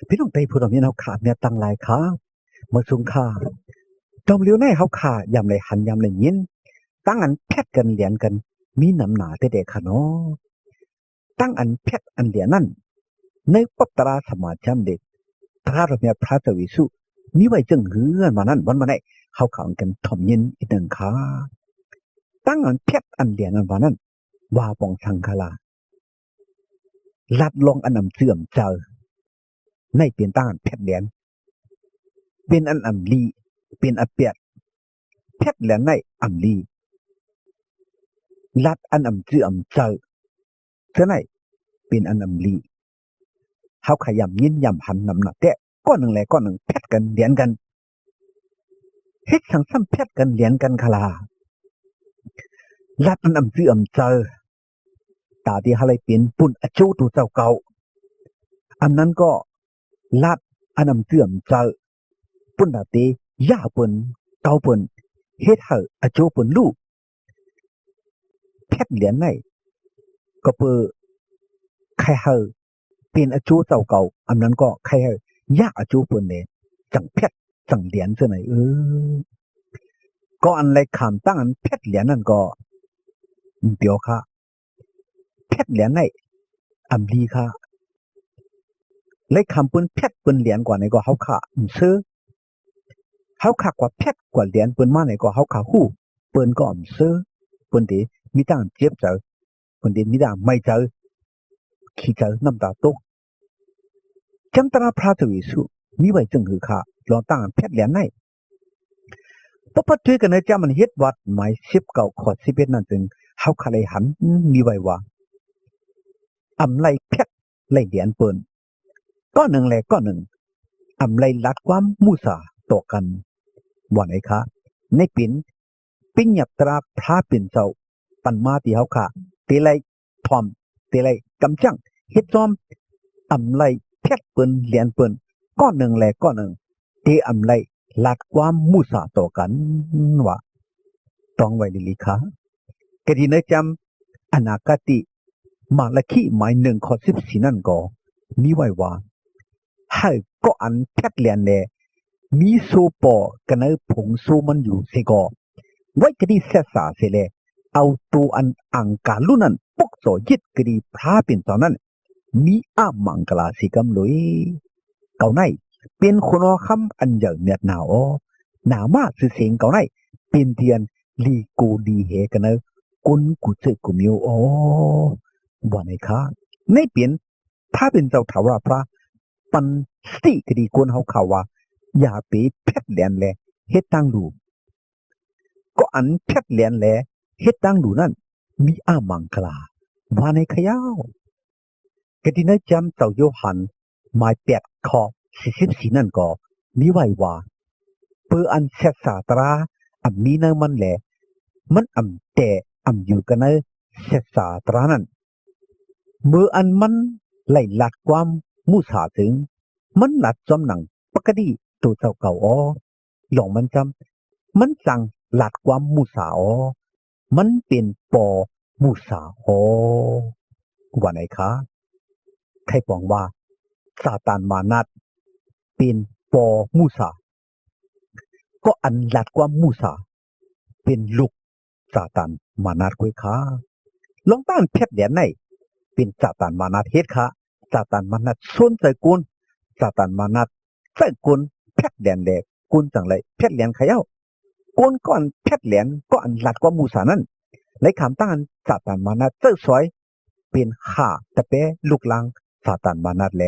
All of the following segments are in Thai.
พี่น้องไต้ผู้ดำเนินเขาขาดเนี่ยตั้งหลายขาเมื่อสูงค่าจอมเลี้ยวในเขาขายำเลยหันยำเลยยินตั้งอันแพทกันเหรียญกันมีน้ำหนาเด็กๆค่ะเนาะตั้งอันแพทอันเหรียญนั่นในปัตตราสมาจำเด็กพระรมีพระเจวิสุนี่ไว้จึงเฮือนมานั่นวันมาไหนเขาขังกันถ่อมยินอีกหนึ่งขาตั้งอันแพทอันเหรียญนั้นวันนั้นว่าปองสังคลาลัดลงอันนำเสื่อมเจอในเปลี่ยนตั้งอันแพทเหรียญเป็นอันอัมลีเป็นอันเปียดแพทเหรียญในอัมลีลัดอันอัมเสื่อมเจอเท่าไหนเป็นอันอัมลีเขาขยำยินยำหันนำหนักแต่ก้อนหนึ่งแหละก้อนหนึ่งแพทกันเหรียญกันเฮ็ดสังซ้ำแพทกันเหรียญกันคลาลัดอันอัมเสื่อมเจอตาที่เขาเลยเป็นปุ่นอจูตัวเจ้าเก่าอันนั้นก็ลัดอันอัมเสื่อมเจอปุ่นตาตีย่าปุ่นเก่าปุ่นเฮ็ดให้อจูปุ่นลูกแพทเหรียญในก็เปิดใครให้เป็นอจูเจ้าเก่าอันนั้นก็ใครให้ย่าอจูปุ่นเนี่ยจังแพทจังเหรียญเท่าไหนก็อันไรขามตั้งอันแพทเหรียญนั่นก็เปียวค่ะแพทเหรียญในอัมลีค่ะเลยคำปุ่นแพทปุ่นเหรียญกว่าในก็เขาค่ะซื้อเขาขากว่าแพทกว่าเหรียญปุ่นมาในก็เขาขาหู้ปุ่นก็ซื้อปุ่นที่มีต่างเจ็บเจอปุ่นที่มีต่างไม่เจอขี้เจอน้ำตาตกจังตราพระเจวิสุมีไว้จึงคือค่ะลองตั้งแพทเหรียญในปปัตถุกันในจามันเฮ็ดวัดหมาย19 ข้อ 11นั่นจึงเขาขาเลยหันมีไว้ว่าอำไลแพทไลเหรียญเปิ้นก็หนึ่งแหละก็หนึ่งอำไลลัดความมุสาต่อกันว่าไหนคะในปิญญาตราพระเป็นเจ้าปันมาที่เขาค่ะเตไลทอมเตไลกำจังเฮ็ดจอมอำไลแพทเปิ้นเหรียญเปิ้นก็หนึ่งแหละก็หนึ่งเตอำไลลัดความมุสาต่อกันว่าต้องไว้ลิค่ะกะดีเนจำอนาคติมาละขี้หมาย1 ข้อ 14นั่นก็มีไว้ว่าให้ก็อันแพทเหรียญแลมีโซปอกันเอาผงโซมันอยู่เสก็ไว้กะดีเสษาเสเลเอาตัวอันอังกาลุนั้นปกโสยึดกะดีพระเป็นตอนนั้นมีอามังกลาสิกำเลยเก่าในเป็นคนอคำอันใหญ่เนียดหนาวหนามาสื่อเสียงเก่าในเป็นเทียนลีกูดีเฮกันเอากุนกุเจกุมิโอว่าไหนคะในเปลี่ยนพระเป็นเจ้าถาวรพระปันสติกดีกวนเขาข่าวว่าอย่าไปแพทเหรียญแลเฮ็ดตั้งดูก็อันแพทเหรียญแลเฮ็ดตั้งดูนั่นมีอามังคลาว่าในขยาวกตินจำเจ้าโยหันหมาย8 ข้อ 44นั่นก็มีไว้ว่าเพื่ออันเสษาตราอันมีเนมันแลมันอำแต่อำอยู่กันเนเสษาตรานั้นเมื่ออันมันไหลหลัดความมุสาถึงมันหลัดจอมหนังปกติตัวเจ้าเก่าหลงมันจำมันสั่งหลัดความมุสามันเป็นปอมุสาว่าไหนคะใครบอกว่าซาตานมานัดเป็นปอมุสาก็อันหลัดความมุสาเป็นลูกซาตานมานัดคุยค่ะลองต้านเพชรเหรียญในเป็นซาตานมานัดเฮ็ดค่ะซาตานมานัดส้นใจกุนซาตานมานัดใจกุนเพชรเหรียญแดกกุนจังไรเพชรเหรียญขย่ากุนก่อนเพชรเหรียญก็อันหลัดกว่ามูสานั้นเลยคำตั้งซาตานมานัดเจ้าสวยเป็นข่าตะเปลูกลังซาตานมานัดแล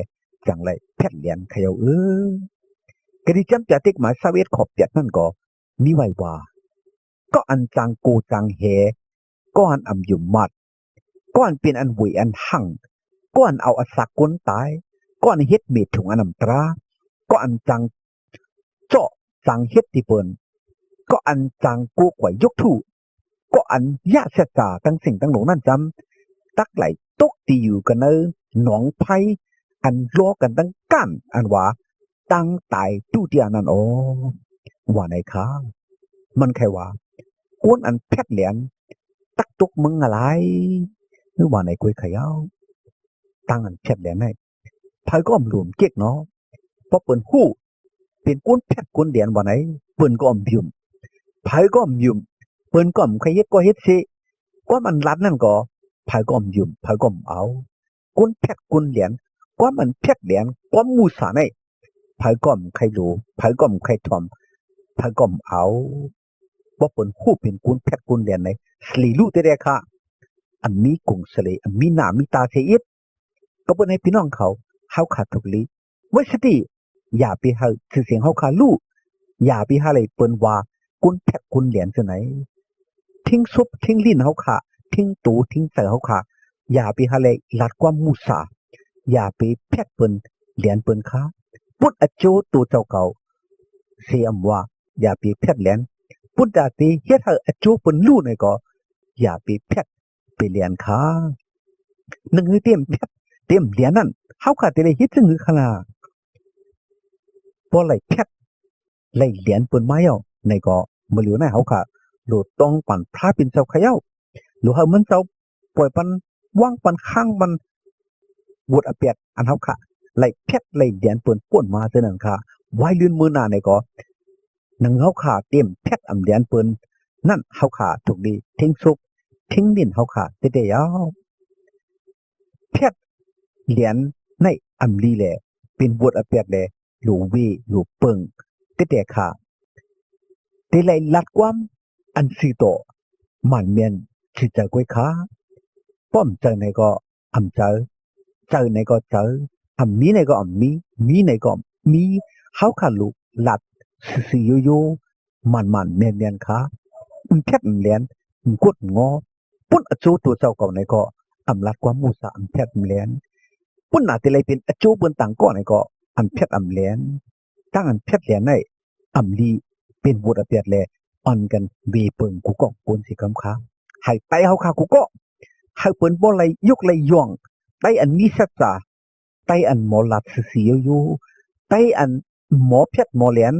จังไรเพชรเหรียญขย่ากระดิจำจะติกหมายสเวทขอบเปียดนั่นก็มีไว้ว่าก็อันจังกูจังเฮก็อันอำยุมมัดก้อนเป็นอันหวยอันหั่งก้อนเอาอสักก้นตายก้อนเฮ็ดเม็ดถุงอันนำตราก็อันจังเจาะจังเฮ็ดที่เปิ้นก็อันจังกูกวยยกถูก็อันยะเสจาตั้งสิ่งตั้งหลงนั่นจำตักไหลตกตีอยู่กันหนองไผอันล้อกันตั้งก้านอันว่าตั้งตายตู้เดียนั่นว่าไหนคะมันแค่ว่าก้นอันแพทเหรียญตักตกมึงอะไรหรือว่าไหนคุยขยาวตั้งอันแพทเหรียญให้ไผก็รวมเก๊กเนาะ เพราะเปิ้นฮู้เป็นกุนแพทย์กุนเหรียญว่าไหนเปิ้นก็อมยุ่มไผก็อมยุ่มเปิ้นก็อมใครเฮ็ดก็เฮ็ดสิกว่ามันรัดนั่นก็ไผก็อมยุ่มไผก็อมเอากุนแพทย์กุนเหรียญกว่ามันแพทย์เหรียญกว่ามูสาในไผก็อมใครรู้ไผก็อมใครทอมไผก็อมเอาว่าเปิ้นฮู้เป็นกุนแพทย์กุนเหรียญไหนสลีลุแต่ค่ะอันมีกุงสเลอันมีหน้ามีตาเสียอีกก็เปิ้นให้พี่น้องเขาเฮาขาดทุกลีไว้สติอย่าไปหาชื่อเสียงเฮาขาลูอย่าไปหาเลยเปิ้นว่ากุนแพทย์กุนเหรียญจังไหนทิ้งซุบทิ้งลิ้นเฮาขาทิ้งตูทิ้งใส่เฮาขาอย่าไปหาเลยลัดความมุสาอย่าไปแพทย์เปิ้นเหรียญเปิ้นขาพุทธอโจตัวเจ้าเก่าเสียมว่าอย่าไปแพทย์เหรียญพุทธาติเฮ็ดให้อโจเปิ้นรู้นี่ก็อย่าไปแพทย์ไปเหรียญขานึงเต็มแพทย์เต็มเหรียญนั่นเฮาขาแต่ได้เฮ็ดจังหือขนาดบ่ไหลแพทย์ไหลเหรียญเปิ้นมาเอาในก็บ่เหลือในเฮาขาโลดต้องปันพระเป็นเจ้าขยาหรือเฮามันเจ้าปล่อยปันวางปันข้างมันวดอเปียดอันเฮาขาไหลแพทย์ไหลเหรียญเปิ้นป่นมาเท่านั้นค่ะไว้ลื่นมือหน้าในก็นังเฮาขาเต็มแพทย์อำเหรียญเปิ้นนั่นเฮาขาถูกดีทิ้งสุกทิ้งดินเฮาขาเตะๆยาวแพทย์เหรียญในอำลีแลเป็นวดอเปียดแลหลูวีหลูเปิงเตะๆค่ะเตไลลัดความอันสิโตมันเมียนสิจะกวยขาป้อมเจอในก็อำเจอในก็เจออำมีในก็อำมีในก็มีเฮาขาลูลัดสิๆโยๆมันๆเมียนๆค่ะแพทย์เหรียญกดงอปุ่นอโจตัวเจ้าเก่าในก็อำลัดความมูสาอำแพทย์เหรียญปุ่นน่ะเตไลเป็นอโจเปิ้นต่างก็ในก็อำแพทย์อำเหรียญตั้งอันแพทย์เหรียญในอำลีเป็นบทอเปียดแลอ่อนกันเวเปิงกูก็กวนสิคำค้าให้ไตเฮาคากูก็ให้เปิ้นบ่ไหลยกไหลย่องไตอันมีสัจจาไตอันหมอลัดสิอยู่ไตอันหมอแพทย์หมอเหรียญ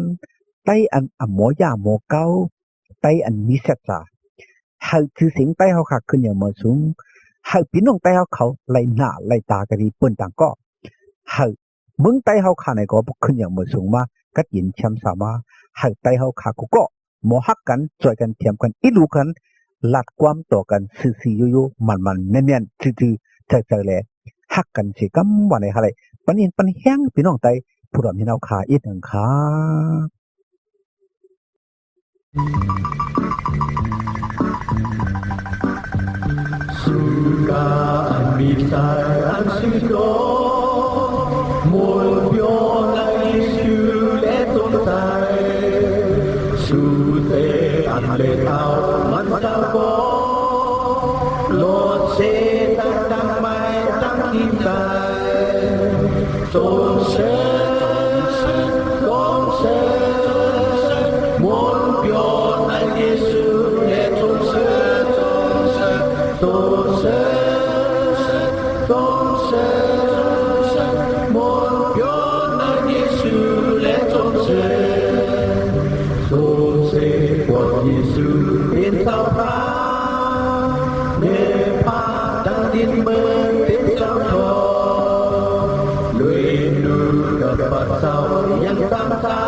ไตอันหมอยาหมอเก่าไตอันมีสัจจาให้ชื่อเสียงไตเฮาคาขึ้นอย่างมาสูงให้พี่น้องไตเฮาเขาไหลหน้าไหลตากันดีเปิ้นต่างก็ให้มึงไตเฮาคาในก็บ่ขึ้นอย่างมาสูงมากัดยินแชมป์สามาให้ไตเฮาขากูก็หมอฮักกันช่วยกันเทียมกันอีลูกันลัดความต่อกันซื่อๆโยๆมันๆแม่นๆซื่อๆใจๆแลฮักกันสิกำว่าไหนหาเลยปันนี้ปันแห้งพี่น้องไตผู้รับพี่น้องขาอีกนึงค่ะสุกาอันมีใจอันสิโตมวลโยในชื่อและตนใจสุเตอันเลเตามันตาโกโลดเสตังดังไม่ตั้งกินใจทรงเสมวลโยในชื่อและตนใจทรงเสมวลโยในชื่อและตนใจYesus insau pa ne pa dang din mơ tin sao tho lui nu dapat sao yang tam ta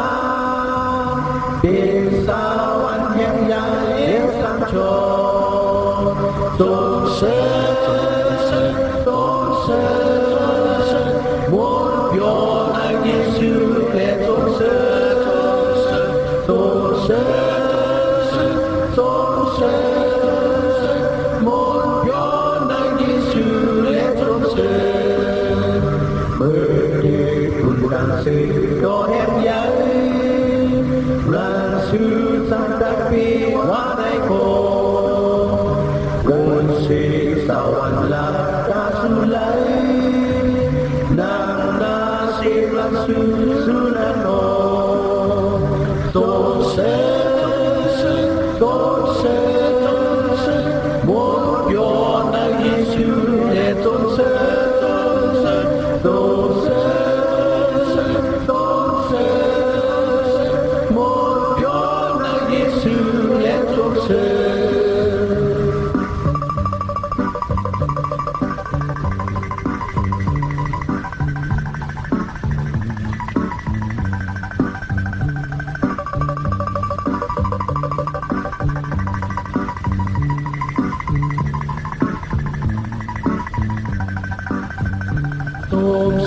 bin sao an yang lian sang cho tôn se muốn yo ai Yesu le tôn se một gió đang đi sự lẽ trốn sự mơ đi cùng đàn sự đó em giấy đàn sự sang đặc biệt hoa đại cổ cơn sĩ sao anh là ta su lấy nàng na sĩ làm sự su là nô tôn sẽ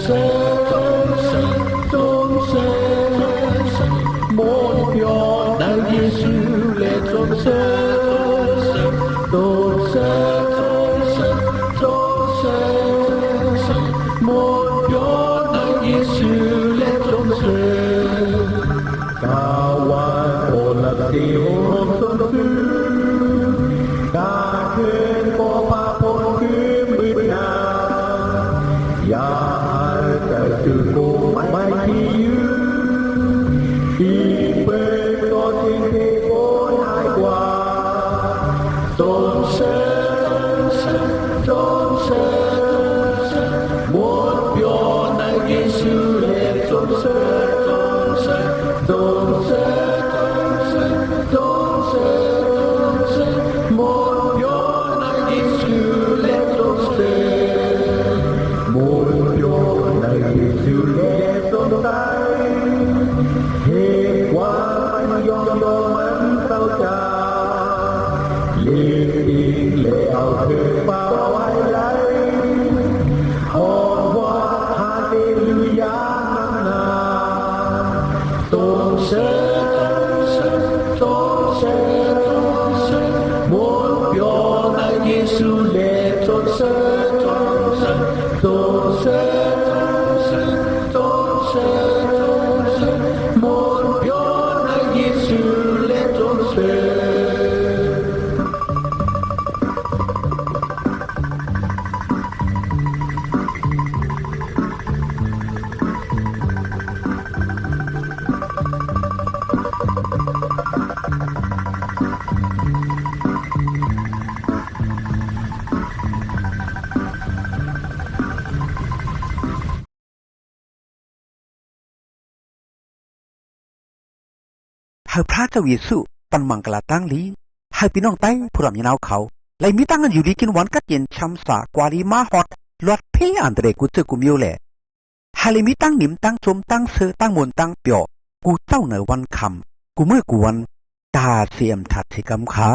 生众生莫表那耶稣来众生众生众生莫表那耶稣来众生kawan olah tihong sundu kakek kopa pon kemina ya tertuku mai kiu ipe ko tinte pon hai kwa tôn sơn một biểu na Giêsu lệ tôn sơn một biểu na Giêsu lệ tôn sơn một biểu na Giêsu lệ tôn sơn hệ qua anh yong man tao cha liên tin lệ ao thơ bao ai lại tôn sơn một biểu na Giêsu lệ tôn sơn tôn sơn một biểu na Giêsu lệ tôn sơnให้พระเจ้าเยซูปันมังกลาตั้งลีให้พี่น้องไต้ผู้รำยนาวเขาและมีตั้งกันอยู่ดีกินหวานกัดเย็นช้ำสากวาลีมาฮอดลอดเพอันเดรกุเจกุมิโอแหละให้เลยมีตั้งนิมตั้งชมตั้งเสือตั้งมนตั้งเปียวกูเจ้าเหนือวันคำกูเมื่อกูวันตาเสียมถัดที่กำขา